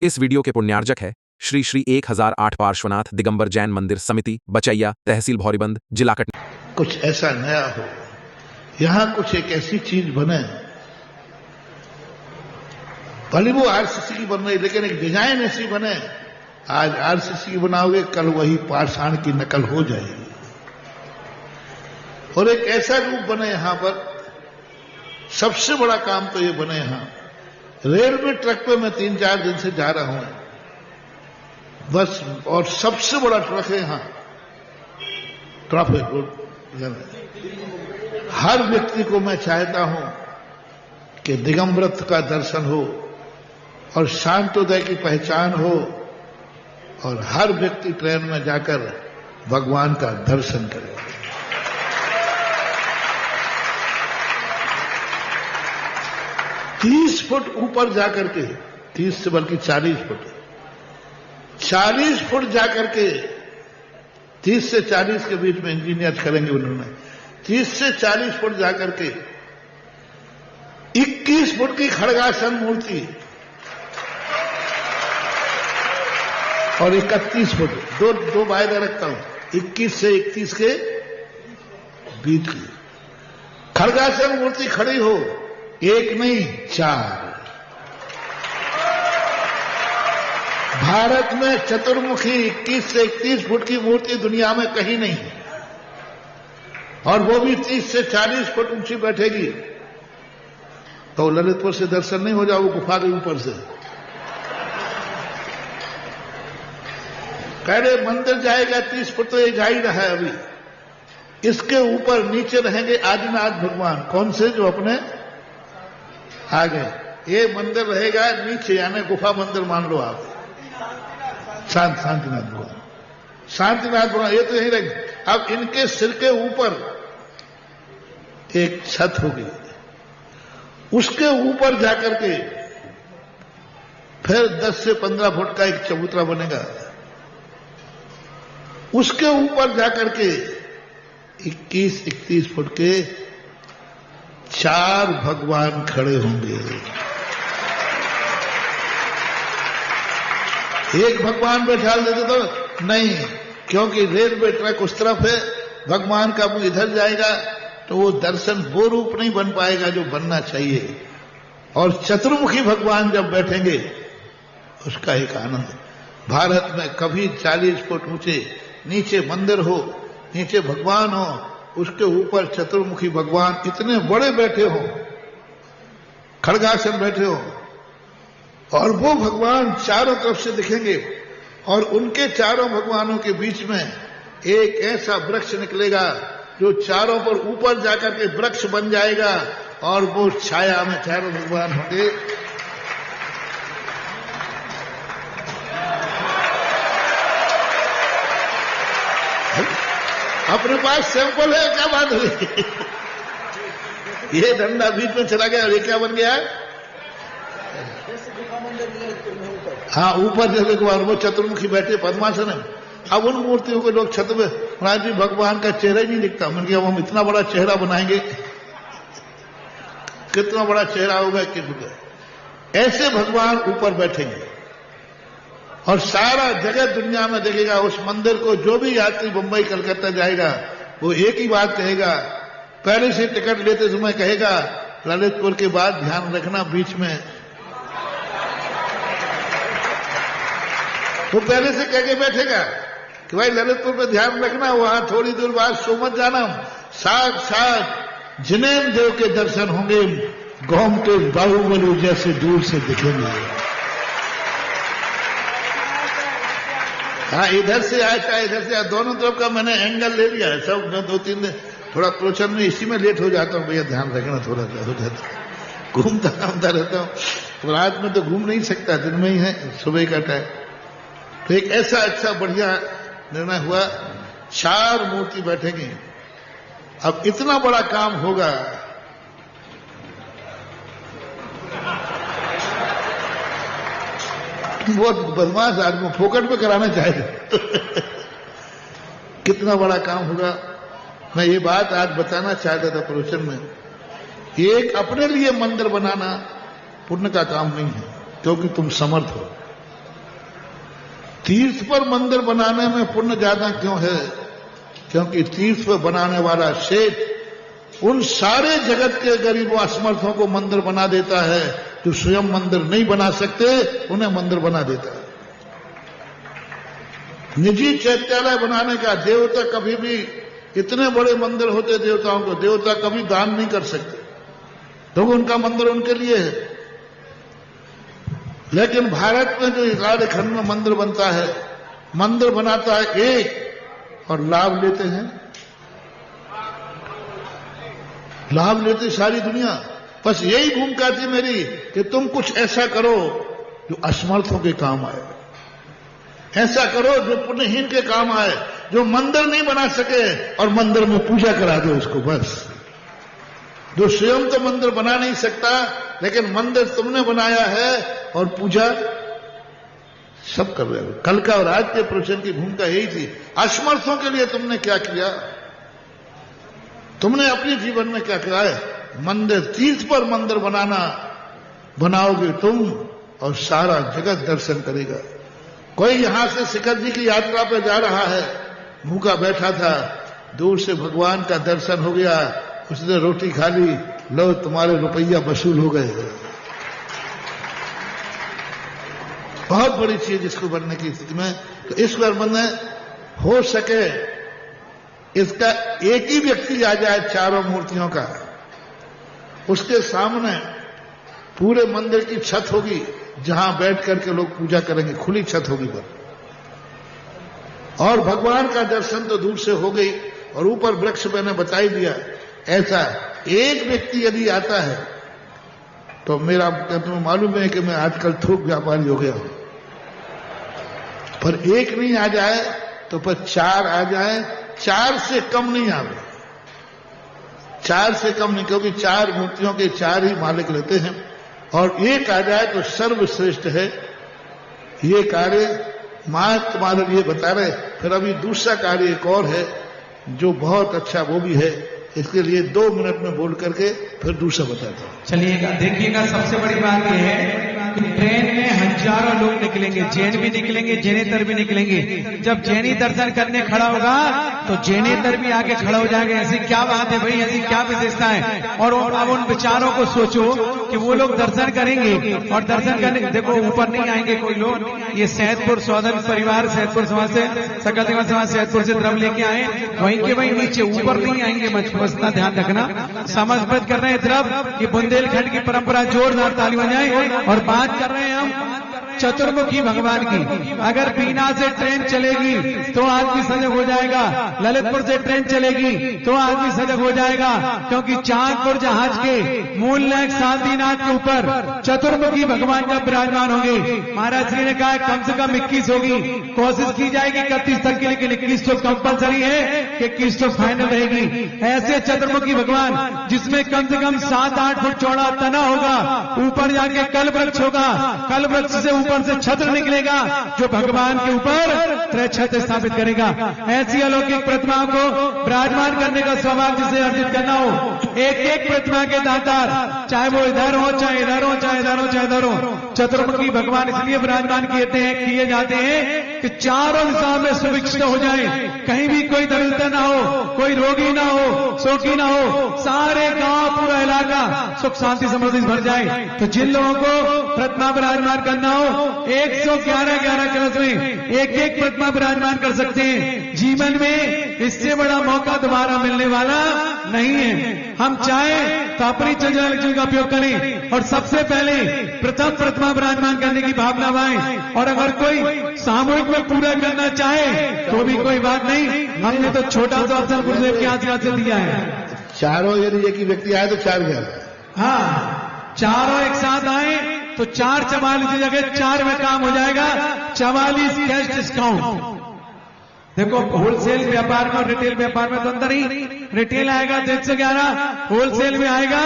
इस वीडियो के पुण्यार्जक है श्री श्री 1008 पार्श्वनाथ दिगंबर जैन मंदिर समिति, बचैया, तहसील भौरीबंद, जिला कटनी। कुछ ऐसा नया हो, यहां कुछ एक ऐसी चीज बने, भले वो आरसीसी की बन रही, लेकिन एक डिजाइन ऐसी बने, आज आरसीसी की बनाओगे, कल वही पाषाण की नकल हो जाएगी। और एक ऐसा रूप बने यहां पर, सबसे बड़ा काम तो ये बने यहां रेलवे ट्रक पे मैं 3-4 दिन से जा रहा हूं बस, और सबसे बड़ा ट्रक है यहां, ट्रैफिक रोड। हर व्यक्ति को मैं चाहता हूं कि दिगंबरत्व का दर्शन हो और शांतोदय की पहचान हो, और हर व्यक्ति ट्रेन में जाकर भगवान का दर्शन करे। तीस फुट ऊपर जाकर के, 30 से बल्कि 40 फुट जाकर के, 30 से 40 के बीच में इंजीनियर करेंगे उन्होंने, 30 से 40 फुट जाकर के 21 फुट की खड़गासन मूर्ति और 31 फुट, दो वायदा रखता हूं, 21 से 31 के बीच की खड़गासन मूर्ति खड़ी हो, एक नहीं 4। भारत में चतुर्मुखी 21 से 31 फुट की मूर्ति दुनिया में कहीं नहीं, और वो भी 30 से 40 फुट ऊंची बैठेगी। तो ललितपुर से दर्शन नहीं हो जाओ, गुफा के ऊपर से कह रहे मंदिर जाएगा 30 फुट, तो ये जा ही रहा है अभी। इसके ऊपर नीचे रहेंगे आदिनाथ भगवान, कौन से, जो अपने आ गए। ये मंदिर रहेगा नीचे, यानी गुफा मंदिर मान लो आप, शांतिनाथ भगवान, शांतिनाथ भगवान ये तो यही रहेंगे। अब इनके सिर के ऊपर एक छत होगी, उसके ऊपर जाकर के फिर 10 से 15 फुट का एक चबूतरा बनेगा, उसके ऊपर जाकर के 21-31 फुट के 4 भगवान खड़े होंगे। एक भगवान बैठा देते तो नहीं, क्योंकि रेलवे ट्रैक उस तरफ है, भगवान का मुंह इधर जाएगा, तो वो दर्शन वो रूप नहीं बन पाएगा जो बनना चाहिए। और चतुर्मुखी भगवान जब बैठेंगे, उसका एक आनंद। भारत में कभी 40 फुट ऊंचे नीचे मंदिर हो, नीचे भगवान हो, उसके ऊपर चतुर्मुखी भगवान इतने बड़े बैठे हो, खड़गासन बैठे हो, और वो भगवान चारों तरफ से दिखेंगे, और उनके चारों भगवानों के बीच में एक ऐसा वृक्ष निकलेगा जो चारों पर ऊपर जाकर के वृक्ष बन जाएगा, और वो छाया में चारों भगवान होंगे। अपने पास सैंपल है, क्या बात हुई? ये डंडा बीच में चला गया और ये क्या बन गया? हाँ, ऊपर जगह के बाद वो चतुर्मुखी बैठे पद्मासन है। अब उन मूर्तियों को लोग छत में, महाराज जी भगवान का चेहरा ही नहीं दिखता। मैंने कहा हम इतना बड़ा चेहरा बनाएंगे, कितना बड़ा चेहरा होगा कि ऐसे भगवान ऊपर बैठेंगे, और सारा जगत दुनिया में देखेगा उस मंदिर को। जो भी यात्री मुंबई कलकत्ता जाएगा, वो एक ही बात कहेगा, पहले से टिकट लेते समय कहेगा, ललितपुर के बाद ध्यान रखना बीच में। वो पहले से कह के बैठेगा कि भाई ललितपुर पे ध्यान रखना, वहां थोड़ी दूर बाद सो मत जाना, साक्षात जिनेन्द्र देव के दर्शन होंगे, गोमते बाहुबली जैसे दूर से दिखेंगे। हाँ, इधर से आया, इधर से आया, दोनों तरफ का मैंने एंगल ले लिया है सब। मैं 2-3 दिन थोड़ा प्रोचन में इसी में लेट हो जाता हूँ, भैया ध्यान रखना, थोड़ा हो जाता, घूमता घूमता रहता हूँ। रात में तो घूम नहीं सकता, दिन में ही है, सुबह का टाइम। तो एक ऐसा अच्छा बढ़िया निर्णय हुआ, 4 मूर्ति बैठेंगे। अब इतना बड़ा काम होगा, बहुत बदमाश आदमी फोकट में कराना चाहेगा। कितना बड़ा काम होगा। मैं ये बात आज बताना चाहता था प्रवचन में। एक अपने लिए मंदिर बनाना पुण्य का काम नहीं है, क्योंकि तुम समर्थ हो। तीर्थ पर मंदिर बनाने में पुण्य ज्यादा क्यों है? क्योंकि तीर्थ पर बनाने वाला सेठ उन सारे जगत के गरीबों असमर्थों को मंदिर बना देता है जो स्वयं मंदिर नहीं बना सकते, उन्हें मंदिर बना देता है। निजी चैत्यालय बनाने का, देवता कभी भी इतने बड़े मंदिर होते देवताओं को, देवता कभी दान नहीं कर सकते, तो उनका मंदिर उनके लिए है। लेकिन भारत में जो झारखंड में मंदिर बनता है, मंदिर बनाता है एक और लाभ लेते हैं, लाभ लेते सारी दुनिया। बस यही भूमिका थी मेरी कि तुम कुछ ऐसा करो जो असमर्थों के काम आए, ऐसा करो जो पुण्यहीन के काम आए, जो मंदिर नहीं बना सके और मंदिर में पूजा करा दो उसको। बस जो स्वयं तो मंदिर बना नहीं सकता, लेकिन मंदिर तुमने बनाया है और पूजा सब कर रहे हो। कल का और आज के प्रवचन की भूमिका यही थी। असमर्थों के लिए तुमने क्या किया, तुमने अपने जीवन में क्या किया है? मंदिर, तीर्थ पर मंदिर बनाओगे तुम और सारा जगत दर्शन करेगा। कोई यहां से शिखर जी की यात्रा पे जा रहा है, भूखा बैठा था, दूर से भगवान का दर्शन हो गया, उसने रोटी खा ली, लो तुम्हारे रुपया वसूल हो गए। बहुत बड़ी चीज इसको बनने की स्थिति में। तो इस बार बनने हो सके इसका एक ही व्यक्ति आ जाए चारों मूर्तियों का, उसके सामने पूरे मंदिर की छत होगी जहां बैठ करके लोग पूजा करेंगे, खुली छत होगी पर, और भगवान का दर्शन तो दूर से हो गई, और ऊपर वृक्ष मैंने बता ही दिया। ऐसा एक व्यक्ति यदि आता है तो मेरा, तुम्हें मालूम है कि मैं आजकल थोक व्यापारी हो गया हूं, पर एक नहीं आ जाए तो पर चार आ जाए, चार से कम नहीं आवे, चार से कम नहीं, क्योंकि चार मूर्तियों के चार ही मालिक रहते हैं, और एक आ जाए तो सर्वश्रेष्ठ है। ये कार्य मां तुम्हारे लिए बता रहे। फिर अभी दूसरा कार्य एक और है जो बहुत अच्छा, वो भी है, इसके लिए 2 मिनट में बोल करके फिर दूसरा बताता हूं। चलिएगा, देखिएगा, सबसे बड़ी बात यह है कि ट्रेन में हजारों लोग निकलेंगे, जैन भी निकलेंगे, जैनेतर भी निकलेंगे। जब जैनी दर्शन करने खड़ा होगा तो जैनेतर भी आके खड़ा हो जाएंगे। ऐसी क्या बात है भाई, ऐसी क्या विशेषता है? और अब उन विचारों को सोचो कि वो लोग दर्शन करेंगे, और दर्शन करने, देखो ऊपर नहीं आएंगे कोई लोग। ये सैदपुर सौदन परिवार, सैदपुर समाज से, सकल देवा समाज सैदपुर से द्रव्य लेके आए, वहीं के वहीं नीचे, ऊपर नहीं आएंगे। मछुआ ध्यान रखना, समझबद्ध कर रहे हैं तरफ। ये बुंदेलखंड की परंपरा, जोरदार ताली बजाएं। और बात कर रहे हैं हम चतुर्मुखी भगवान की। अगर बीना से ट्रेन चलेगी तो आदमी सजग हो जाएगा, ललितपुर से ट्रेन चलेगी तो आदमी सजग हो जाएगा, क्योंकि चांदपुर जहाज के मूल नायक शांतिनाथ के ऊपर चतुर्मुखी भगवान जब विराजमान होंगे, महाराज जी ने कहा कम से कम 21 होगी, कोशिश की जाएगी 31 तक की, लेकिन 21 तो कंपलसरी है कि 21 तो फाइनल रहेगी। ऐसे चतुर्मुखी भगवान जिसमें कम से कम 7-8 फुट चौड़ा तना होगा, ऊपर जाके कल वृक्ष होगा, कल वृक्ष से ऊपर से छत्र निकलेगा जो भगवान के ऊपर त्रय छत्र स्थापित करेगा। ऐसी अलौकिक प्रतिमाओं को विराजमान करने का सौभाग्य जिसे अर्जित करना हो, एक एक प्रतिमा के दातार, चाहे वो इधर हो, चाहे इधर हो, चाहे इधर हो, चाहे इधर हो, चतुर्मुखी भगवान इसलिए विराजमान किए जाते हैं कि चारों दिशा में सुभिक्षित हो जाए, कहीं भी कोई दरिद्र ना हो, कोई रोगी ना हो, शोकी ना हो, सारे गांव, पूरा इलाका सुख शांति समृद्धि भर जाए। तो जिन लोगों को प्रतिमा विराजमान करना हो, 111 कलश में एक एक प्रतिमा विराजमान कर सकते हैं। जीवन में इससे बड़ा मौका दोबारा मिलने वाला नहीं है। हम चाहें तो अपनी लक्ष्मी का उपयोग करें, और सबसे पहले प्रथम प्रतिमा विराजमान करने की भावना लाएं। और अगर कोई सामूहिक में पूरा करना चाहे तो भी कोई बात नहीं, हमने तो छोटा सा अवसर गुरुदेव के आशीर्वाद से दिया है। चारों यदि एक ही व्यक्ति आए तो 4 गया। हाँ, चारों एक साथ आए तो 4 44 की जगह 4 में काम हो जाएगा। 44 कैश डिस्काउंट। देखो, होलसेल व्यापार में, रिटेल व्यापार में तो अंदर ही, रिटेल आएगा तो 111, होलसेल में आएगा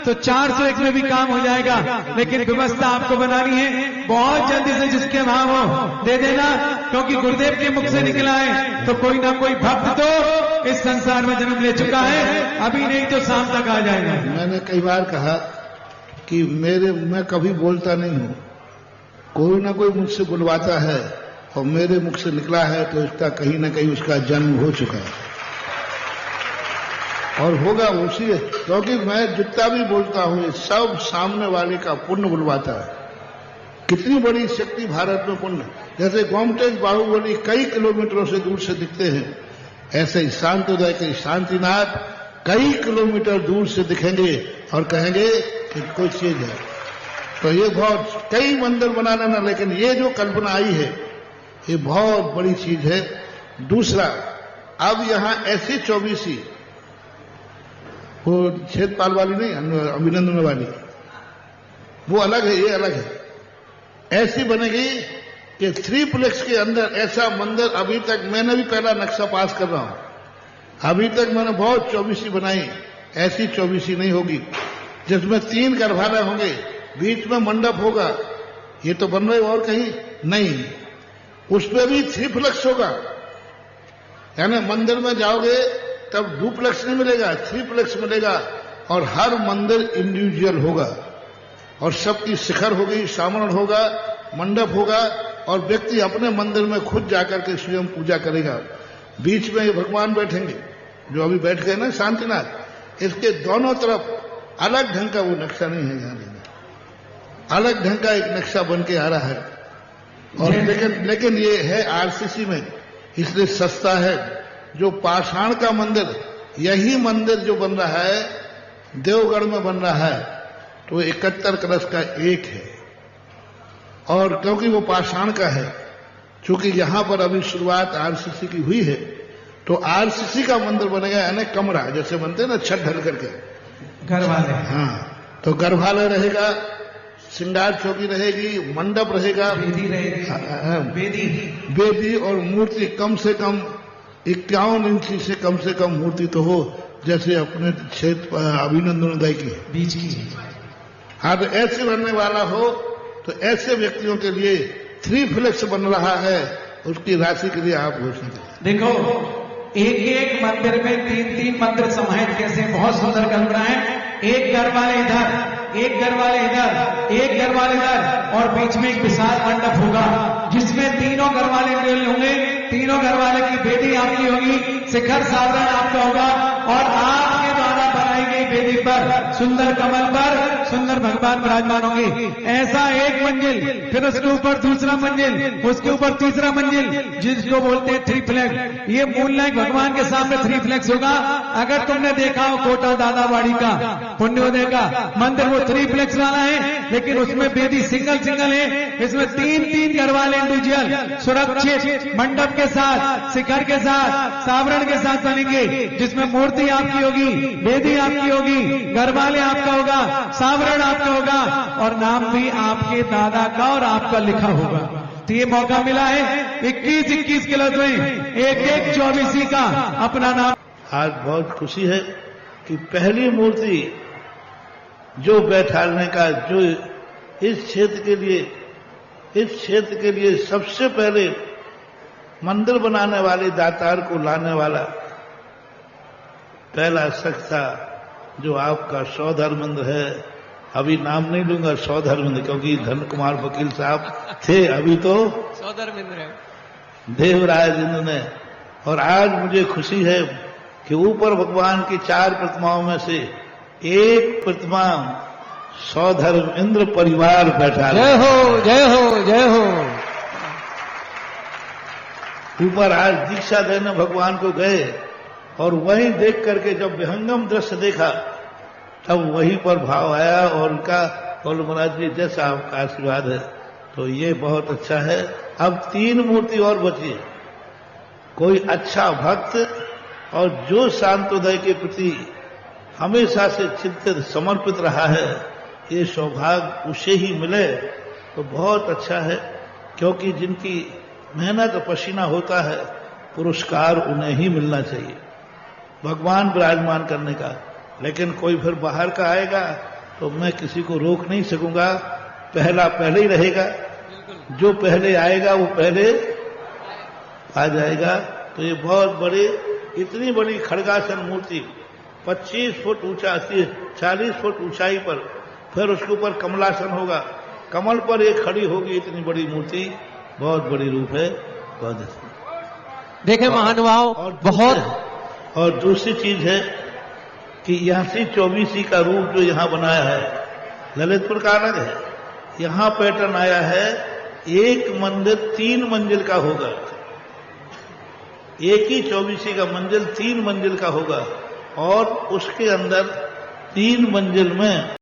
तो 401 में भी काम हो जाएगा। लेकिन व्यवस्था आपको बनानी है, बहुत जल्दी से जिसके भाव हो दे देना, क्योंकि गुरुदेव के मुख से निकला है तो कोई ना कोई भक्त तो इस संसार में जन्म ले चुका है, अभी नहीं तो शाम तक आ जाएगा। मैंने कई बार कहा कि मैं कभी बोलता नहीं हूं, कोई ना कोई मुझसे बुलवाता है और मेरे मुख से निकला है तो इसका कहीं ना कहीं उसका जन्म हो चुका है और होगा उसी, क्योंकि मैं जितना भी बोलता हूं ये सब सामने वाले का पुण्य बुलवाता है। कितनी बड़ी शक्ति भारत में पुण्य, जैसे गोमतेज बाहुबली कई किलोमीटरों से दूर से दिखते हैं, ऐसे ही शांतोदय के शांतिनाथ कई किलोमीटर दूर से दिखेंगे और कहेंगे कि कोई चीज है। तो ये बहुत कई मंदिर बना लेना, लेकिन ये जो कल्पना आई है ये बहुत बड़ी चीज है। दूसरा, अब यहां ऐसी 24 वो छेदपाल वाली नहीं, अभिनंदन वाली, वो अलग है, ये अलग है। ऐसी बनेगी कि 3 के अंदर ऐसा मंदिर, अभी तक मैंने भी पहला नक्शा पास कर रहा हूं, अभी तक मैंने बहुत 24 बनाई, ऐसी 24 नहीं होगी जिसमें 3 गर्भालय होंगे, बीच में मंडप होगा। ये तो बन रहे और कहीं नहीं, उसमें भी 3 होगा। यानी मंदिर में जाओगे तब 2 नहीं मिलेगा, 3 मिलेगा और हर मंदिर इंडिविजुअल होगा और सबकी शिखर होगी, सामरण होगा, मंडप होगा और व्यक्ति अपने मंदिर में खुद जाकर के स्वयं पूजा करेगा। बीच में ये भगवान बैठेंगे जो अभी बैठ गए ना शांतिनाथ, इसके दोनों तरफ अलग ढंग का वो नक्शा नहीं है, यहां लेना अलग ढंग का एक नक्शा बन के आ रहा है। और लेकिन ये है आरसीसी में, इसलिए सस्ता है। जो पाषाण का मंदिर, यही मंदिर जो बन रहा है देवगढ़ में बन रहा है, तो 71 कलश का एक है। और क्योंकि वो पाषाण का है, चूंकि यहां पर अभी शुरुआत आरसीसी की हुई है, तो आरसीसी का मंदिर बनेगा, यानी कमरा जैसे बनते हैं ना छत ढल करके, गर्भालय। हाँ, तो गर्भालय रहेगा, श्रृंगार चौकी रहेगी, मंडप रहेगा, वेदी रहेगी, बेदी और मूर्ति कम से कम 51 इंची से कम मूर्ति तो हो, जैसे अपने क्षेत्र अभिनंदनोदय की बीच की। हाँ, तो ऐसे बनने वाला हो तो ऐसे व्यक्तियों के लिए 3 बन रहा है, उसकी राशि के लिए आप घोषणा करें। देखो, एक मंदिर में 3 मंदिर समाहित कैसे, बहुत सुंदर कल्पना है। एक गर्भालय इधर, एक गर्भालय इधर, एक गर्भालय इधर और बीच में एक विशाल मंडप होगा जिसमें तीनों गर्भालय मिल होंगे। तीनों गर्भालय की बेदी आपकी होगी, शिखर सावरण आपका होगा और आपके द्वारा बनाई गई बेदी पर, सुंदर कमल पर सुंदर भगवान विराजमान होंगे। ऐसा एक मंजिल, फिर उसके ऊपर दूसरा मंजिल, उसके ऊपर तीसरा मंजिल, जिसको बोलते हैं 3 ये मूलनायक भगवान के सामने 3 होगा। अगर तुमने देखा हो कोटा दादावाड़ी का पुण्योदय का मंदिर, वो 3 वाला है, लेकिन उसमें बेदी सिंगल है। इसमें 3 गर्भालय इंडिविजुअल सुरक्षित मंडप के साथ, शिखर के साथ, सावरण के साथ बनेंगे, जिसमें मूर्ति आपकी होगी, बेदी आपकी होगी, गर्भालय आपका होगा, सावरण आपका होगा और नाम भी आपके दादा का और आपका लिखा होगा। तो ये मौका मिला है 21 किलो में एक 24 का अपना नाम। आज बहुत खुशी है कि पहली मूर्ति जो बैठाने का, जो इस क्षेत्र के लिए सबसे पहले मंदिर बनाने वाले दातार को लाने वाला पहला शख्स था, जो आपका सौधर्मेंद्र है। अभी नाम नहीं लूंगा सौधर्मेंद्र, क्योंकि धन कुमार वकील साहब थे, अभी तो सौधर्मेंद्र है देवराज इंद्र ने। और आज मुझे खुशी है कि ऊपर भगवान की 4 प्रतिमाओं में से एक प्रतिमा सौधर्म इंद्र परिवार बैठा। जय हो, जय हो, जय हो। ऊपर आज दीक्षा देने भगवान को गए और वहीं देख करके जब विहंगम दृश्य देखा, तब वहीं पर भाव आया और उनका, बोलो महाराज जी जैसा आपका आशीर्वाद है, तो ये बहुत अच्छा है। अब 3 मूर्ति और बची है। कोई अच्छा भक्त और जो शांतोदय के प्रति हमेशा से चिंतित समर्पित रहा है, ये सौभाग्य उसे ही मिले तो बहुत अच्छा है। क्योंकि जिनकी मेहनत पसीना होता है, पुरस्कार उन्हें ही मिलना चाहिए भगवान विराजमान करने का। लेकिन कोई फिर बाहर का आएगा तो मैं किसी को रोक नहीं सकूंगा, पहला पहले ही रहेगा, जो पहले आएगा वो पहले आ जाएगा। तो ये बहुत बड़ी, इतनी बड़ी खड़गासन मूर्ति 25 फुट ऊंचा, 40 फुट ऊंचाई पर, फिर उसके ऊपर कमलासन होगा, कमल पर एक खड़ी होगी इतनी बड़ी मूर्ति। बहुत बड़ी रूप है, बहुत अच्छा। देखे महानुभाव, बहुत और दूसरी चीज है कि यहाँ से 24 का रूप जो यहाँ बनाया है ललितपुर का अलग है। यहाँ पैटर्न आया है एक मंदिर 3 मंजिल का होगा, एक ही 24 का मंजिल 3 मंजिल का होगा और उसके अंदर 3 मंजिल में